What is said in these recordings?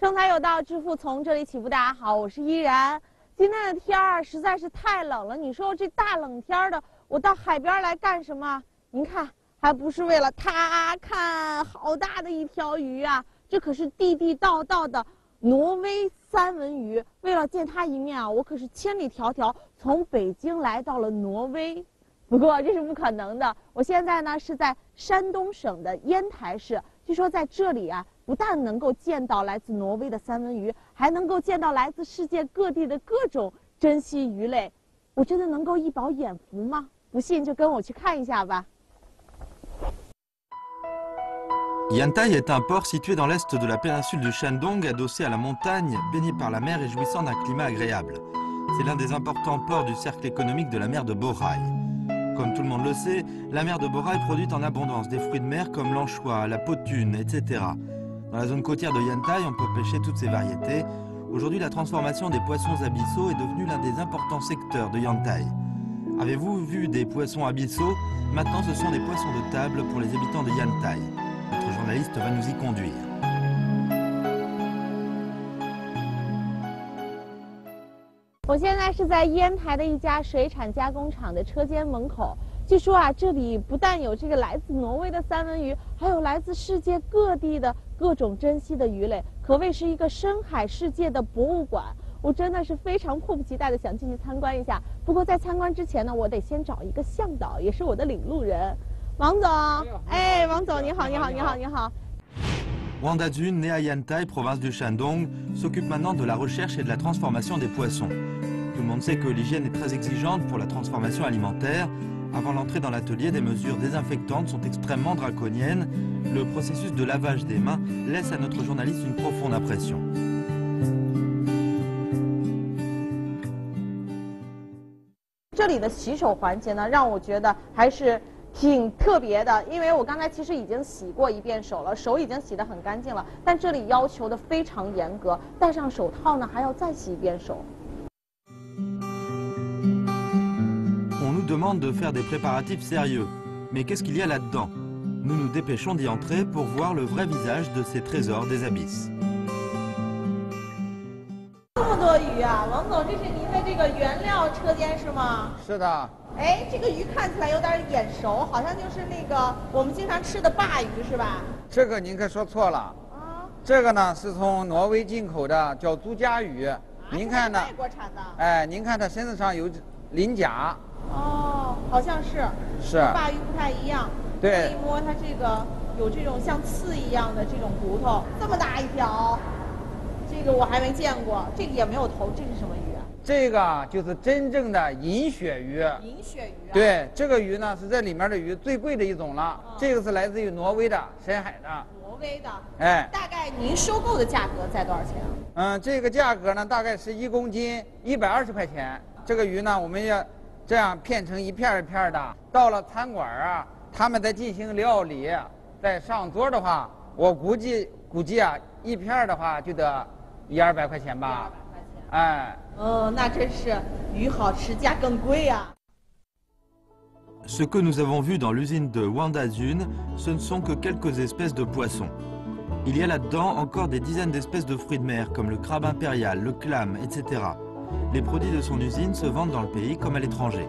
生财有道，致富从这里起步。大家好，我是依然。今天的天儿实在是太冷了，你说这大冷天的，我到海边来干什么？您看，还不是为了它？看，好大的一条鱼啊！这可是地地道道的挪威三文鱼。为了见它一面啊，我可是千里迢迢从北京来到了挪威。不过这是不可能的。我现在呢是在山东省的烟台市，据说在这里啊，不但能够见到来自挪威的三文鱼，还能够见到来自世界各地的各种珍稀鱼类。我真的能够一饱眼福吗？不信就跟我去看一下吧。Yantai est un port situé dans l'est de la péninsule du Shandong, adossé à la montagne, baigné par la mer et jouissant d'un climat agréable. C'est l'un des importants ports du cercle économique de la mer de Bohai. Comme tout le monde le sait, la mer de Bohai produit en abondance des fruits de mer comme l'anchois, la potune, etc. Dans la zone côtière de Yantai, on peut pêcher toutes ces variétés. Aujourd'hui, la transformation des poissons abyssaux est devenue l'un des importants secteurs de Yantai. Avez-vous vu des poissons abyssaux? Maintenant, ce sont des poissons de table pour les habitants de Yantai. Notre journaliste va nous y conduire. 我现在是在烟台的一家水产加工厂的车间门口。据说啊，这里不但有这个来自挪威的三文鱼，还有来自世界各地的各种珍稀的鱼类，可谓是一个深海世界的博物馆。我真的是非常迫不及待的想进去参观一下。不过在参观之前呢，我得先找一个向导，也是我的领路人，王总。哎，王总你好，你好，你好，你好。 Wang Dajun, né à Yantai, province du Shandong, s'occupe maintenant de la recherche et de la transformation des poissons. Tout le monde sait que l'hygiène est très exigeante pour la transformation alimentaire. Avant l'entrée dans l'atelier, des mesures désinfectantes sont extrêmement draconiennes. Le processus de lavage des mains laisse à notre journaliste une profonde impression. 这里的洗手环节呢，让我觉得还是 挺特别的，因为我刚才其实已经洗过一遍手了，手已经洗得很干净了。但这里要求的非常严格，戴上手套呢还要再洗一遍手。On nous demande de faire des préparatifs sérieux, mais qu'est-ce qu'il y a là-dedans? Nous nous dépêchons d'y entrer pour voir le vrai visage de ces trésors des abysses. 这么多鱼啊，王总，这是您的这个原料车间是吗？是的。 哎，这个鱼看起来有点眼熟，好像就是那个我们经常吃的鲅鱼，是吧？这个您可说错了。啊，这个呢是从挪威进口的，叫朱家鱼。您看呢？外国产的。哎，您看它身子上有鳞甲。哦，好像是。是。鲅鱼不太一样。对。一摸它这个有这种像刺一样的这种骨头，这么大一条，这个我还没见过。这个也没有头，这是什么鱼啊？ 这个就是真正的银鳕鱼。银鳕鱼啊。对，这个鱼呢是这里面的鱼最贵的一种了。这个是来自于挪威的深海的。挪威的。哎。大概您收购的价格在多少钱啊？这个价格呢大概是1公斤120块钱。这个鱼呢我们要这样片成一片一片的。到了餐馆啊，他们在进行料理，在上桌的话，我估计啊，一片的话就得100-200块钱吧。 哎，那真是鱼好吃价更贵呀。 Ce que nous avons vu dans l'usine de Wang Dajun, ce ne sont que quelques espèces de poissons. Il y a là-dedans encore des dizaines d'espèces de fruits de mer, comme le crabe impérial, le clam, etc. Les produits de son usine se vendent dans le pays comme à l'étranger.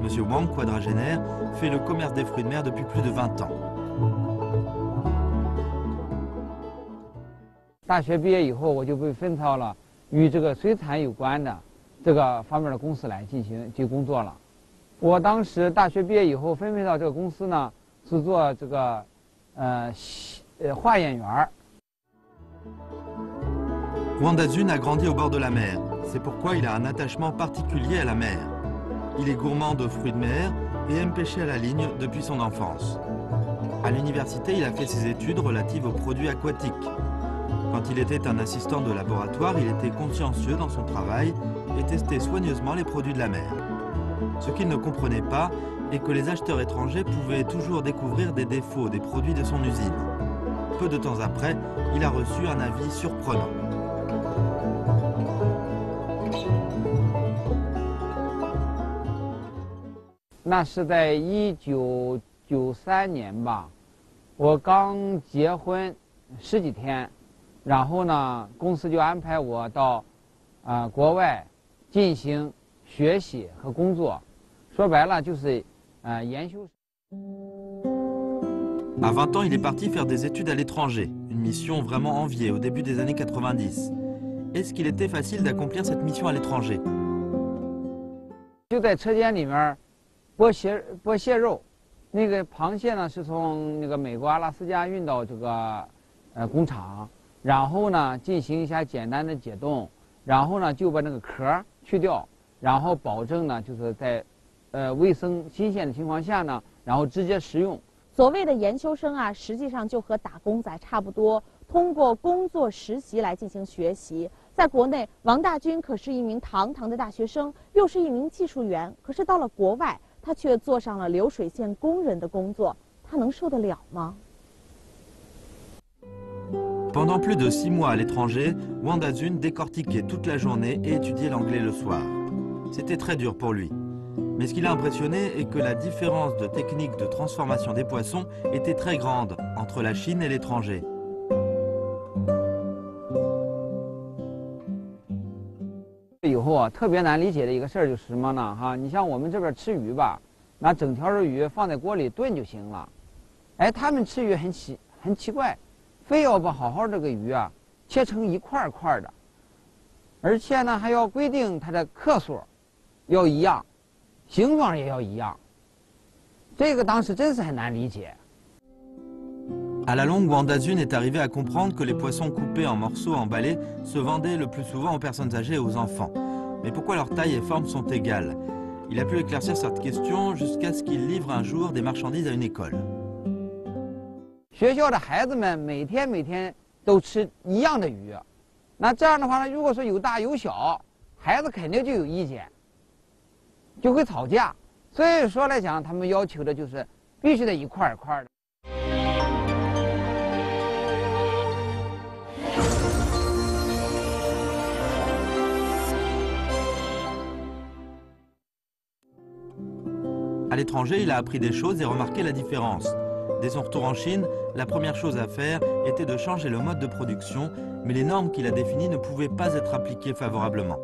Monsieur Wang, quadragénaire, fait le commerce des fruits de mer depuis plus de 20 ans. 大学毕业以后，我就被分到了 与这个水产有关的这个方面的公司来进行工作了。我当时大学毕业以后分配到这个公司呢，是做这个化验员。Wang Dajun a grandi au bord de la mer. C'est pourquoi il a un attachement particulier à la mer. Il est gourmand de fruits de mer et aime pêcher à la ligne depuis son enfance. À l'université, il a fait ses études relatives aux produits aquatiques. Quand il était un assistant de laboratoire, il était consciencieux dans son travail et testait soigneusement les produits de la mer. Ce qu'il ne comprenait pas est que les acheteurs étrangers pouvaient toujours découvrir des défauts des produits de son usine. Peu de temps après, il a reçu un avis surprenant. 那是在1993年吧，我刚结婚10几天。然后呢，公司就安排我到国外进行学习和工作。说白了就是研修。À 20 ans, il est parti faire des études à l'étranger, une mission vraiment enviée au début des années 90. Est-ce qu'il était facile d'accomplir cette mission à l'étranger? 就在车间里面剥蟹肉，那个螃蟹呢是从那个美国阿拉斯加运到这个工厂，然后呢进行一下简单的解冻，然后呢就把那个壳去掉，然后保证呢就是在卫生新鲜的情况下呢，然后直接食用。所谓的研修生啊，实际上就和打工仔差不多，通过工作实习来进行学习。在国内，王大军可是一名堂堂的大学生，又是一名技术员。可是到了国外，他却做上了流水线工人的工作，他能受得了吗？ Pendant plus de 6 mois à l'étranger, Wang Dazun décortiquait toute la journée et étudiait l'anglais le soir. C'était très dur pour lui. Mais ce qui l'a impressionné est que la différence de technique de transformation des poissons était très grande entre la Chine et l'étranger. 以后啊，特别难理解的一个事儿就是什么呢？哈，你像我们这边吃鱼吧，拿整条的鱼放在锅里炖就行了。哎，他们吃鱼很奇怪，非要把好好这个鱼啊切成一块块的，而且呢还要规定它的克数要一样。 形状也要一样，这个当时真是很难理解。À la longue, Wang Dazun est arrivé à comprendre que les poissons coupés en morceaux emballés se vendaient le plus souvent aux personnes âgées et aux enfants. Mais pourquoi leur taille et forme sont égales? Il a pu éclaircir cette question jusqu'à ce qu'il livre un jour des marchandises à une école. 学校的孩子们每天都吃一样的鱼，那这样的话呢，如果说有大有小，孩子肯定就有意见。 就会吵架，所以说来讲，他们要求的就是必须得一块一块的。À l'étranger, il a appris des choses et remarqué la différence. Dès son retour en Chine, la première chose à faire était de changer le mode de production, mais les normes qu'il a définies ne pouvaient pas être appliquées favorablement.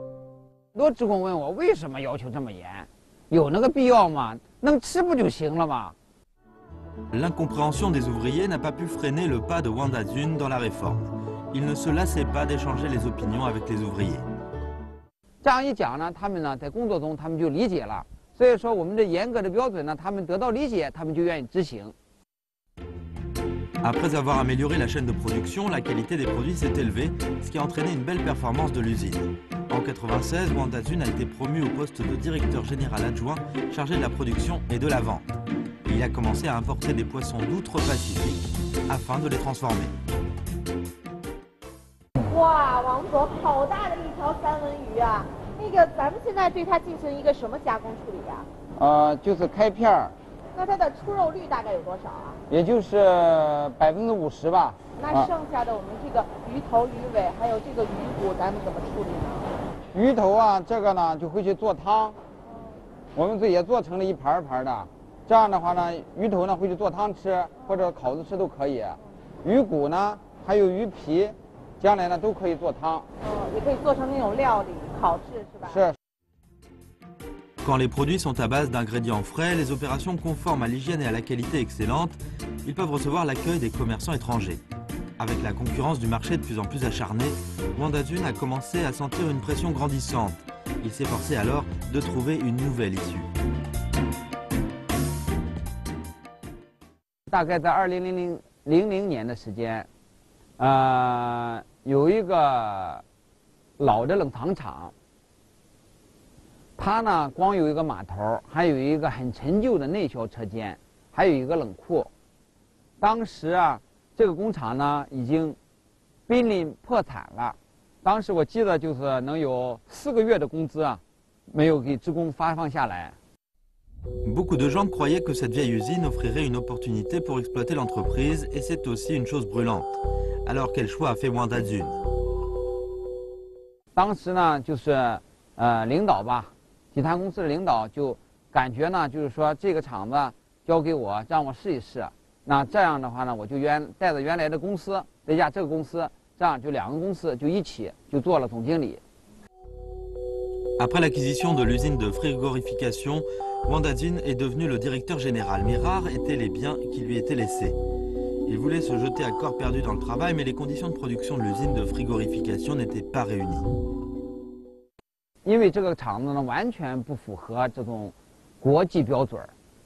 很多职工问我为什么要求这么严，有那个必要吗？能吃不就行了吗？ L'incompréhension des ouvriers n'a pas pu freiner le pas de Wang Dazun dans la réforme. Il ne se lassait pas d'échanger les opinions avec les ouvriers. 这样一讲呢，他们呢在工作中他们就理解了，所以说我们的严格的标准呢，他们得到理解，他们就愿意执行。 Après avoir amélioré la chaîne de production, la qualité des produits s'est élevée, ce qui a entraîné une belle performance de l'usine. En 1996, Wang Dazun a été promu au poste de directeur général adjoint chargé de la production et de la vente. Il a commencé à importer des poissons d'outre-Pacifique afin de les transformer. 哇，王总，好大的一条三文鱼啊！那个，咱们现在对它进行一个什么加工处理呀？就是开片儿。 那它的出肉率大概有多少啊？也就是50%吧。那剩下的我们这个鱼头、鱼尾，还有这个鱼骨，咱们怎么处理呢？鱼头啊，这个呢就会去做汤，我们这也做成了一盘一盘的。这样的话呢，鱼头呢会去做汤吃，或者烤着吃都可以。鱼骨呢，还有鱼皮，将来呢都可以做汤。也可以做成那种料理，烤制是吧？是。 Quand les produits sont à base d'ingrédients frais, les opérations conformes à l'hygiène et à la qualité excellente, ils peuvent recevoir l'accueil des commerçants étrangers. Avec la concurrence du marché de plus en plus acharnée, Wang Dazun a commencé à sentir une pression grandissante. Il s'est forcé alors de trouver une nouvelle issue. 大概在2000年的时间，有一个老的冷藏厂。 它呢，光有一个码头，还有一个很陈旧的内销车间，还有一个冷库。当时啊，这个工厂呢已经濒临破产了。当时我记得就是能有4个月的工资啊，没有给职工发放下来。 Beaucoup de gens croyaient que cette vieille usine offrirait une opportunité pour exploiter l'entreprise et c'est aussi une chose brûlante. Alors quel choix a fait Wang Dazun? 当时呢，就是领导吧。 集团公司的领导就感觉呢，就是说这个厂子交给我，让我试一试。那这样的话呢，我就带着原来的公司，这家这个公司这样就2个公司就一起就做了总经理。 Après l'acquisition de l'usine de frigorification, Wang Dajun est devenu le directeur général, mais rares étaient les biens qui lui étaient laissés. Il voulait se jeter à corps perdu dans le travail, mais les conditions de production de l'usine de frigorification n'étaient pas réunies. 因为这个厂子呢，完全不符合这种国际标准。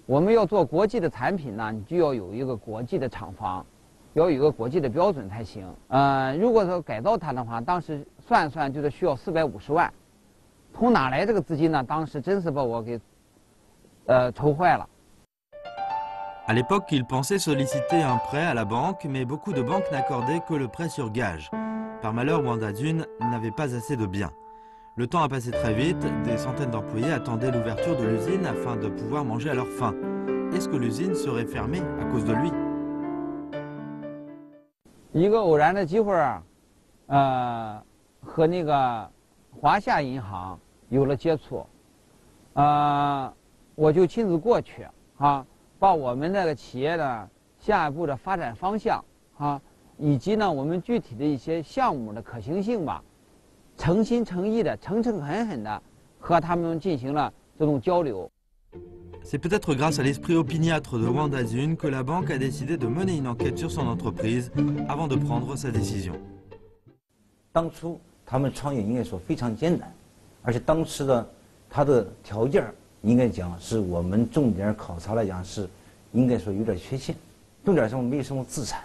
我们要做国际的产品呢，你就要有一个国际的厂房，要有一个国际的标准才行。如果说改造它的话，当时算算就是需要450万。 从哪来这个资金呢？当时真是把我给愁坏了。 À l'époque, il pensait solliciter un prêt à la banque, mais beaucoup de banques n'accordaient que le prêt sur gage. Par malheur, Wang Dajun n'avait pas assez de biens. Le temps a passé très vite, des centaines d'employés attendaient l'ouverture de l'usine afin de pouvoir manger à leur faim. Est-ce que l'usine serait fermée à cause de lui? 一个偶然的机会和那个 华夏银行有了接触，我就亲自过去把我们这个企业的下一步的发展方向以及呢我们具体的一些项目的可行性吧，诚心诚意的、诚诚恳恳的和他们进行了这种交流。 C'est peut-être grâce à l'esprit opiniâtre de Wang Dajun que la banque a décidé de mener une enquête sur son entreprise avant de prendre sa décision. 当初 他们创业应该说非常艰难，而且当时的他的条件应该讲是我们重点考察来讲是应该说有点缺陷，重点上没什么资产，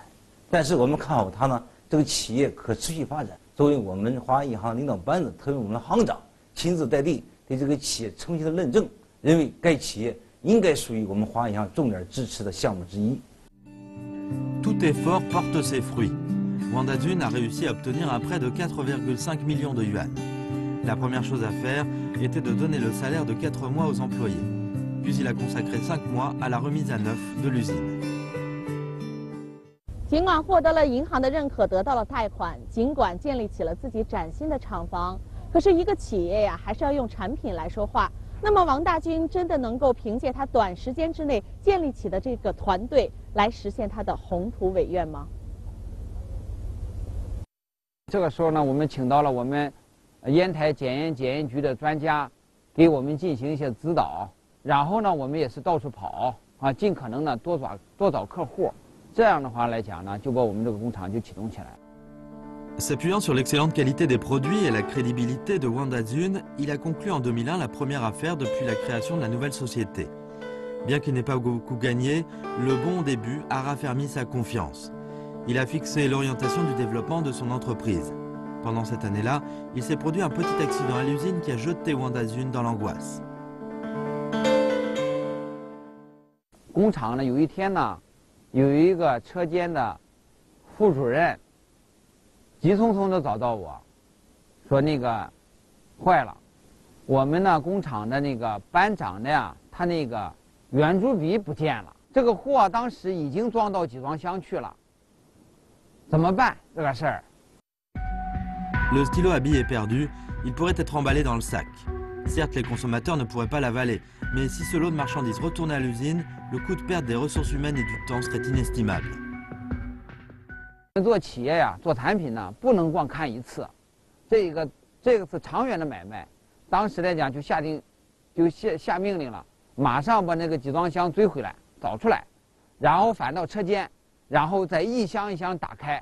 但是我们看好他呢这个企业可持续发展。作为我们华夏银行领导班子，特别我们的行长亲自带队对这个企业诚心的认证，认为该企业应该属于我们华夏银行重点支持的项目之一。 Tout effort porte ses fruits. Wang Dajun a réussi à obtenir un prêt de 4,5 millions de yuan. La première chose à faire était de donner le salaire de 4 mois aux employés. Puis il a consacré 5 mois à la remise à neuf de l'usine. 尽管获得了银行的认可，得到了贷款，尽管建立起了自己崭新的厂房，可是一个企业呀，还是要用产品来说话。那么王大军真的能够凭借他短时间之内建立起的这个团队，来实现他的宏图伟愿吗？ 这个时候呢，我们请到了我们烟台检验局的专家，给我们进行一些指导。然后呢，我们也是到处跑尽可能呢多找客户。这样的话来讲呢，就把我们这个工厂就启动起来。 S'appuyant sur l'excellente qualité des produits et la crédibilité de Wang Dajun, il a conclu en 2001 la première affaire depuis la création de la nouvelle société. Bien qu'il n'ait pas beaucoup gagné, le bon début a raffermi sa confiance. Il a fixé l'orientation du développement de son entreprise. Pendant cette année-là, il s'est produit un petit accident à l'usine qui a jeté Wang Dajun dans l'angoisse. 工厂呢，有一天呢，有一个车间的副主任急匆匆地找到我，说那个坏了，我们呢工厂的那个班长的呀，他那个圆珠笔不见了。这个货当时已经装到集装箱去了，怎么办这个事儿？ Le stylo à billes est perdu, il pourrait être emballé dans le sac. Certes, les consommateurs ne pourraient pas l'avaler, mais si ce lot de marchandises retournait à l'usine, le coût de perte des ressources humaines et du temps serait inestimable. 做企业呀，做产品呢，不能光看一次，这个是长远的买卖。当时来讲就下命令了，马上把那个集装箱追回来，找出来，然后返到车间，然后再一箱一箱打开，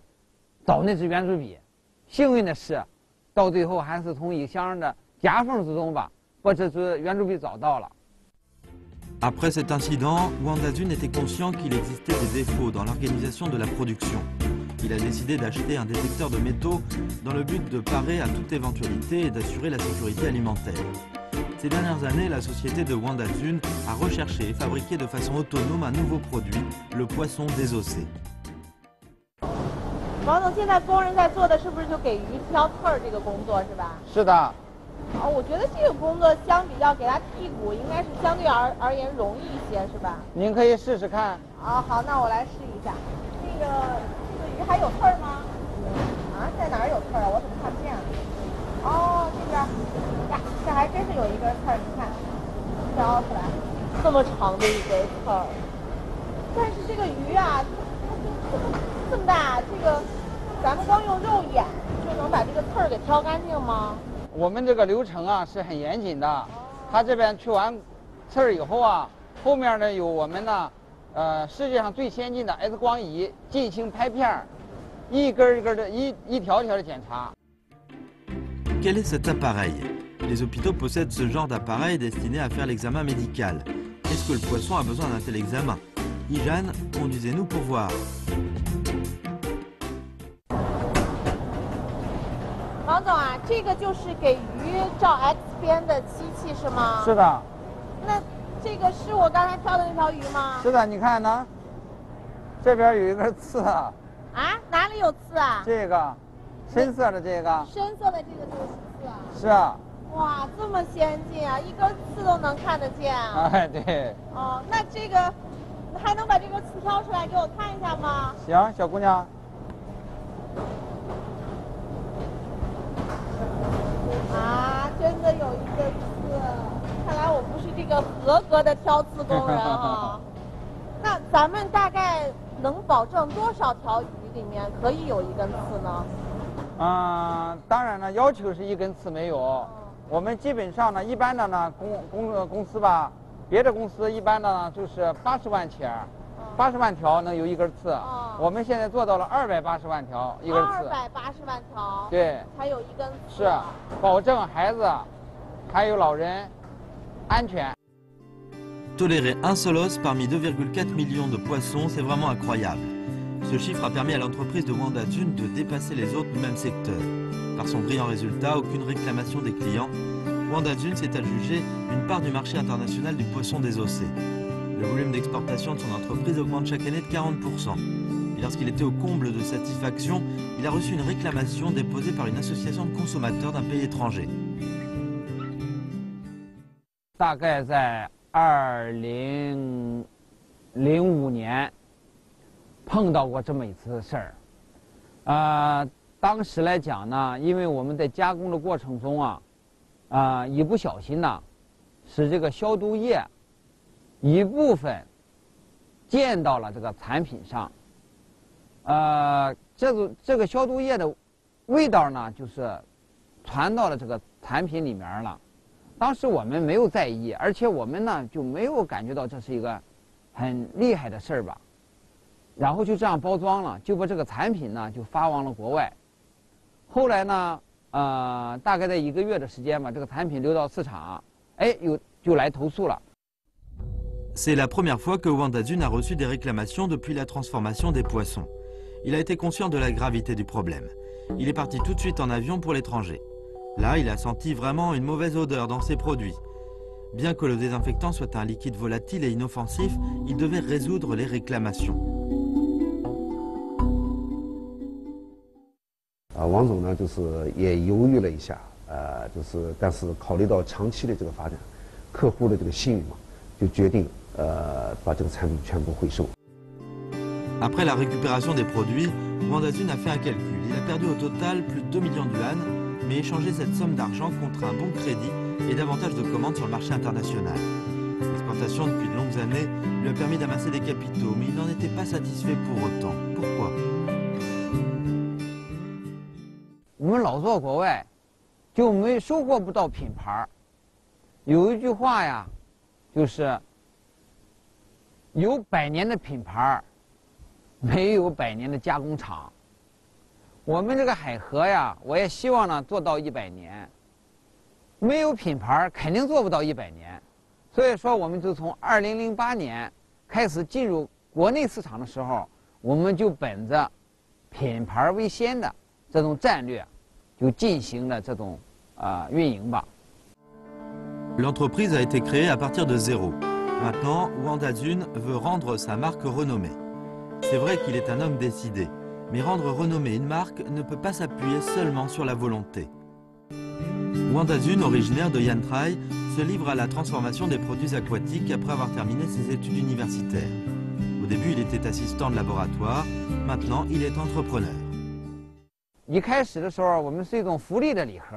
找那支圆珠笔。幸运的是，到最后还是从一箱的夹缝之中吧，把这支圆珠笔找到了。 Après cet incident, Wang Dajun était conscient qu'il existait des défauts dans l'organisation de la production. Il a décidé d'acheter un détecteur de métaux dans le but de parer à toute éventualité et d'assurer la sécurité alimentaire. Ces dernières années, la société de Wang Dajun a recherché et fabriqué de façon autonome un nouveau produit, le poisson désossé. 王总，现在工人在做的是不是就给鱼挑刺儿这个工作是吧？是的。 我觉得这个工作相比较给它剔骨，应该是相对而言容易一些，是吧？您可以试试看。好，那我来试一下。这个鱼还有刺儿吗？在哪儿有刺儿啊？我怎么看不见？哦，这边呀，这还真是有一根刺儿，你看，挑出来，这么长的一根刺儿。但是这个鱼啊，它就这么大，这个咱们光用肉眼就能把这个刺儿给挑干净吗？我们这个流程啊是很严谨的，它这边去完刺儿以后啊，后面呢有我们呢，世界上最先进的 X 光仪进行拍片儿，一根一根的、一条条的检查。Quel est cet appareil? Les hôpitaux possèdent ce genre d'appareil destiné à faire l'examen médical. Est-ce que le poisson a besoin d'un tel examen? Jeanne, conduisez-nous pour voir. 王总啊，这个就是给鱼照 X 片的机器是吗？是的，那这个是我刚才挑的那条鱼吗？是的，你看呢，这边有一根刺啊，啊，哪里有刺啊？这个深色的这个深色的这个就是刺啊。是啊，哇，这么先进啊，一根刺都能看得见啊！哎对，哦，那这个还能把这个刺挑出来给我看一下吗？行，小姑娘，啊，真的有一个刺，看来我不是这个合格的挑刺工人啊。那咱们大概能保证多少条鱼里面可以有一根刺呢？当然了，要求是一根刺没有。我们基本上呢，一般的呢，公司吧，别的公司一般的呢就是80万起，80万条能有一根刺。我们现在做到了280万条一根刺。280万条。对。才有一根刺。是，保证孩子，还有老人安全。Tolérer un seul os parmi 2,4 millions de poissons, c'est vraiment incroyable. Ce chiffre a permis à l'entreprise de Wanda Dune de dépasser les autres du même secteur. Par son brillant résultat, aucune réclamation des clients, Wanda Dune s'est adjugé une part du marché international du poisson désossé. Le volume d'exportation de son entreprise augmente chaque année de 40%. Et lorsqu'il était au comble de satisfaction, il a reçu une réclamation déposée par une association de consommateurs d'un pays étranger. 大概在2005年碰到过这么一次事儿，当时来讲呢，因为我们在加工的过程中啊，一不小心呢，使这个消毒液一部分溅到了这个产品上，这个消毒液的味道呢，就是传到了这个产品里面了。当时我们没有在意，而且我们呢就没有感觉到这是一个很厉害的事儿吧，然后就这样包装了，就把这个产品呢就发往了国外。后来呢，大概在1个月的时间吧，这个产品流到市场，就来投诉了。C'est la première fois que Wanda Dune a reçu des réclamations depuis la transformation des poissons. Il a été conscient de la gravité du problème. Il est parti tout de suite en avion pour l'étranger. Là, il a senti vraiment une mauvaise odeur dans ses produits. Bien que le désinfectant soit un liquide volatile et inoffensif, il devait résoudre les réclamations. 王总呢，就是也犹豫了一下，但是考虑到长期的这个发展，客户的这个信誉嘛，就决定把这个产品全部回收。Après la récupération des produits, Wanda Dune a fait un calcul. Il a perdu au total plus de 2 millions de yuan, mais échangé cette somme d'argent contre un bon crédit et davantage de commandes sur le marché international. L'exportation depuis de longues années lui a permis d'amasser des capitaux, mais il n'en était pas satisfait pour autant. Pourquoi? 我们老做国外，就没收获不到品牌。有一句话呀，就是有100年的品牌，没有100年的加工厂。我们这个海河呀，我也希望呢做到100年。没有品牌，肯定做不到100年。所以说，我们就从2008年开始进入国内市场的时候，我们就本着品牌为先的这种战略，就进行了这种运营吧。L'entreprise a été créée à partir de zéro. Maintenant, Wanda Dune veut rendre sa marque renommée. C'est vrai qu'il est un homme décidé, mais rendre renommée une marque ne peut pas s'appuyer seulement sur la volonté. Wanda Dune, originaire de Yantai, se livre à la transformation des produits aquatiques après avoir terminé ses études universitaires. Au début, il était assistant de laboratoire, maintenant il est entrepreneur. 一开始的时候，我们是一种福利的礼盒，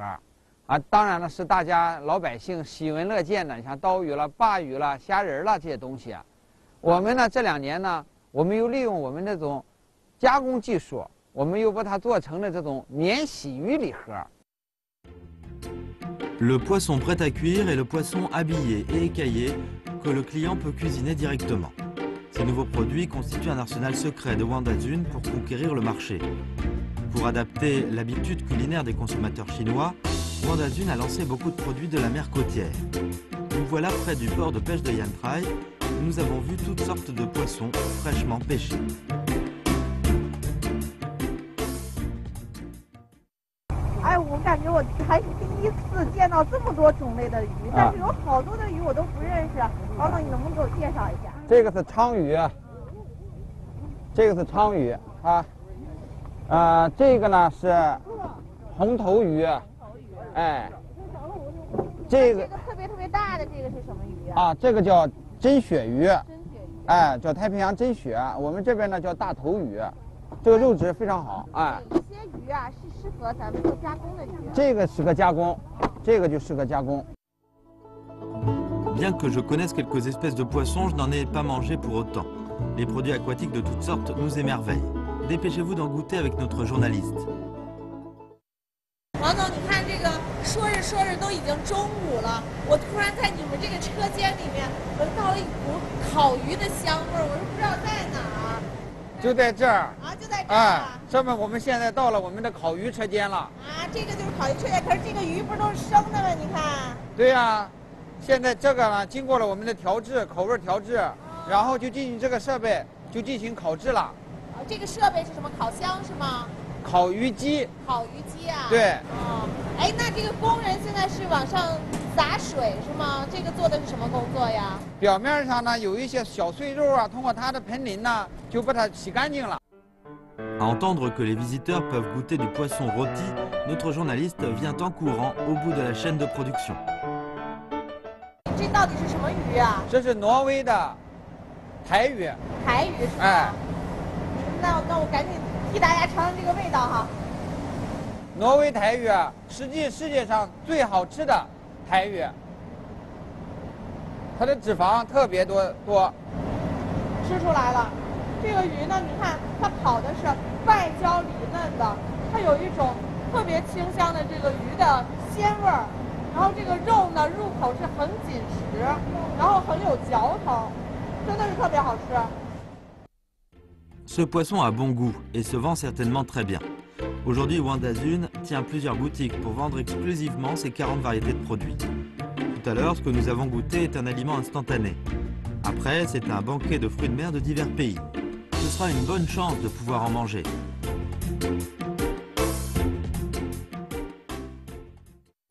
当然了，是大家老百姓喜闻乐见的，像刀鱼了、鲅鱼了、虾仁了这些东西我们呢这2年呢，我们又利用我们这种加工技术，我们又把它做成了这种免洗鱼礼盒。 Le poisson prêt à cuire est le poisson habillé et écaillé que le client peut cuisiner directement. Ces nouveaux produits constituent un arsenal secret de Wanda Zun pour conquérir le marché. Pour adapter l'habitude culinaire des consommateurs chinois, Wanda Zun a lancé beaucoup de produits de la mer côtière. Nous voilà près du port de pêche de Yan Trai, où nous avons vu toutes sortes de poissons fraîchement pêchés. 哎，我感觉我还是第一次见到这么多种类的鱼，但是有好多的鱼我都不认识。王总，你能不能给我介绍一下？这个是鲳鱼，这个是鲳鱼啊，这个呢是红头鱼，哎，这个特别大的这个是什么鱼啊？啊，这个叫真鳕鱼，真鳕鱼。哎，叫太平洋真鳕，我们这边呢叫大头鱼，这个肉质非常好，哎。有些鱼啊是适合咱们做加工的鱼。这个适合加工，这个就适合加工。 Bien que je connaisse quelques espèces de poissons, je n'en ai pas mangé pour autant. Les produits aquatiques de toutes sortes nous émerveillent. Dépêchez-vous d'en goûter avec notre journaliste. 王总，你看这个，说着都已经中午了，我突然在你们这个车间里面闻到了一股烤鱼的香味儿，我是不知道在哪儿。就在这儿。啊，就在这儿。哎，这么我们现在到了我们的烤鱼车间了。啊，这个就是烤鱼车间，可是这个鱼不是都是生的吗？你看。对呀。 现在这个呢，经过了我们的调制，口味调制，然后就进行这个设备，就进行烤制了。这个设备是什么？烤箱是吗？烤鱼机。烤鱼机啊。对。哦，哎，那这个工人现在是往上洒水是吗？这个做的是什么工作呀？表面上呢有一些小碎肉啊，通过它的盆鳞呢，就把它洗干净了。 À entendre que les visiteurs peuvent goûter du poisson rôti, notre journaliste vient en courant au bout de la chaîne de production. 这到底是什么鱼啊？这是挪威的台鱼。台鱼是吗？哎。那我赶紧替大家尝尝这个味道哈。挪威台鱼啊，实际世界上最好吃的台鱼，它的脂肪特别多。吃出来了，这个鱼呢，你看它跑的是外焦里嫩的，它有一种特别清香的这个鱼的鲜味儿。 然后这个肉呢，入口是很紧实，然后很有嚼头，真的是特别好吃。Ce poisson a bon goût et se vend certainement très bien. Aujourd'hui, Wanda Zun tient plusieurs boutiques pour vendre exclusivement ses 40 variétés de produits. Tout à l'heure, ce que nous avons goûté est un aliment instantané. Après, c'est un banquet de fruits de mer de divers pays. Ce sera une bonne chance de pouvoir en manger.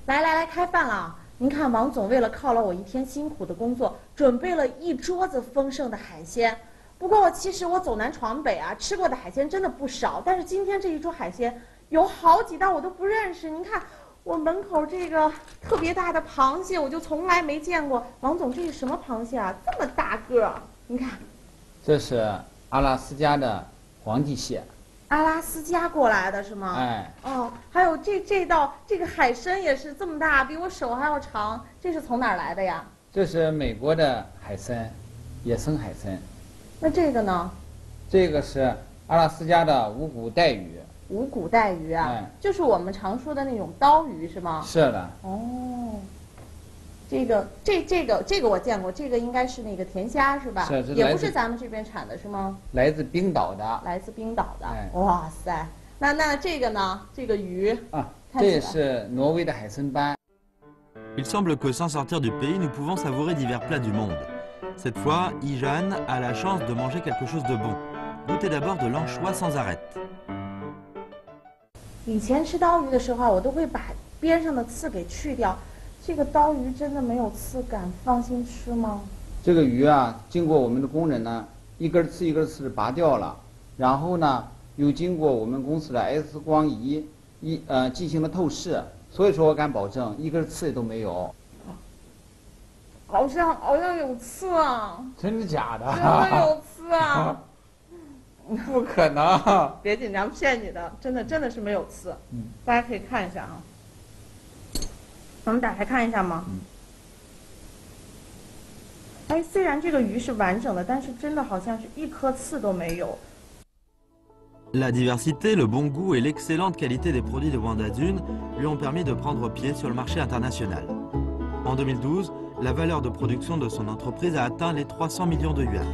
来，开饭了！您看，王总为了犒劳我一天辛苦的工作，准备了一桌子丰盛的海鲜。不过其实我走南闯北啊，吃过的海鲜真的不少。但是今天这一桌海鲜有好几道我都不认识。您看，我门口这个特别大的螃蟹，我就从来没见过。王总，这是什么螃蟹啊？这么大个儿！您看，这是阿拉斯加的黄金蟹。 阿拉斯加过来的是吗？哎，哦，还有这道这个海参也是这么大，比我手还要长，这是从哪儿来的呀？这是美国的海参，野生海参。那这个呢？这个是阿拉斯加的无骨带鱼。无骨带鱼啊，哎，就是我们常说的那种刀鱼是吗？是的。哦，这个我见过，这个应该是那个甜虾是吧？是，也不是咱们这边产的是吗？来自冰岛的。来自冰岛的。哎，哇塞，那这个呢？这个鱼啊，这是挪威的海参斑。Il semble que sans sortir du pays, nous pouvons savourer divers plats du monde. Cette fois, Ijan a la chance de manger quelque chose de bon. Goûtez d'abord de l'anchois sans arête. 以前吃刀鱼的时候，我都会把边上的刺给去掉。这个刀鱼真的没有刺感，放心吃吗？这个鱼啊，经过我们的工人呢，一根刺一根刺拔掉了，然后呢，又经过我们公司的 X 光仪进行了透视，所以说我敢保证一根刺都没有。好像有刺啊！真的假的？真的有刺啊！不可能！别紧张，骗你的，真的是没有刺。大家可以看一下啊。我们打开看一下吗？哎，虽然这个鱼是完整的，但是真的好像是一颗刺都没有。La diversité, le bon goût et l'excellente qualité des produits de Wanda Dune lui ont permis de prendre pied sur le marché international. En 2012, la valeur de production de son entreprise a atteint les 300 millions de yuans.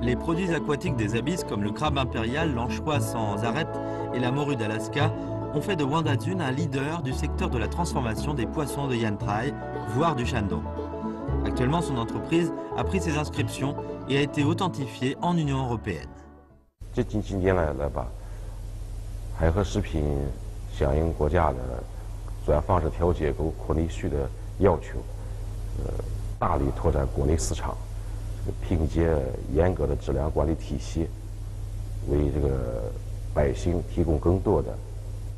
Les produits aquatiques des abysses comme le crabe impérial, l'anchois sans arête et la morue d'Alaska ont fait de Wanda Dune un leader du secteur de la transformation des poissons de Yantai, voire du Shandong. Actuellement, son entreprise a pris ses inscriptions et a été authentifiée en Union européenne. 这近年来吧，海河食品响应国家的转放式调节和扩内需的要求，大力拓展国内市场，凭借严格的质量管理体系，为这个百姓提供更多的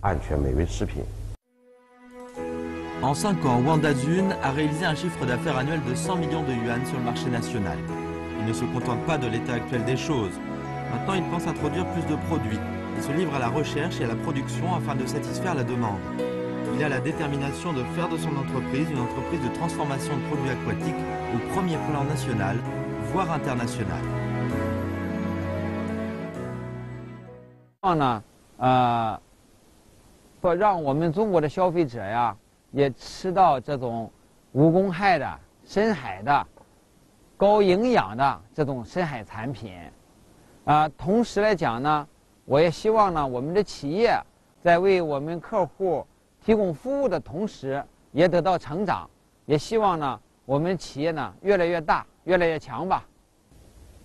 安全美味食品。 En 5 ans, Wanda Dune a réalisé un chiffre d'affaires annuel de 100 millions de yuan sur le marché national. Il ne se contente pas de l'état actuel des choses. Maintenant, il pense introduire plus de produits et se livre à la recherche et à la production afin de satisfaire la demande. Il a la détermination de faire de son entreprise une entreprise de transformation de produits aquatiques au premier plan national, voire international. 不让我们中国的消费者呀，也吃到这种无公害的深海的、高营养的这种深海产品。同时来讲呢，我也希望呢，我们的企业在为我们客户提供服务的同时，也得到成长。也希望呢，我们企业呢越来越大，越来越强吧。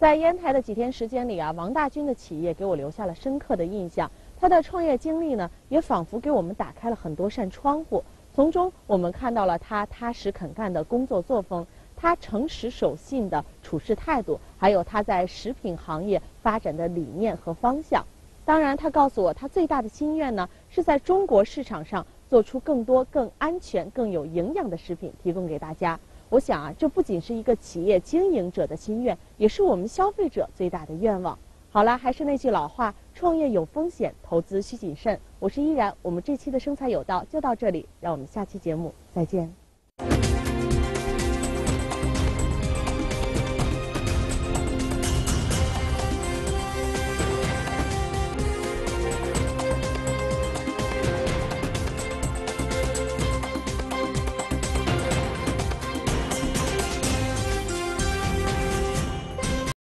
在烟台的几天时间里啊，王大军的企业给我留下了深刻的印象。他的创业经历呢，也仿佛给我们打开了很多扇窗户。从中，我们看到了他踏实肯干的工作作风，他诚实守信的处事态度，还有他在食品行业发展的理念和方向。当然，他告诉我，他最大的心愿呢，是在中国市场上做出更多、更安全、更有营养的食品，提供给大家。我想啊，这不仅是一个企业经营者的心愿，也是我们消费者最大的愿望。好了，还是那句老话，创业有风险，投资需谨慎。我是依然，我们这期的生财有道就到这里，让我们下期节目再见。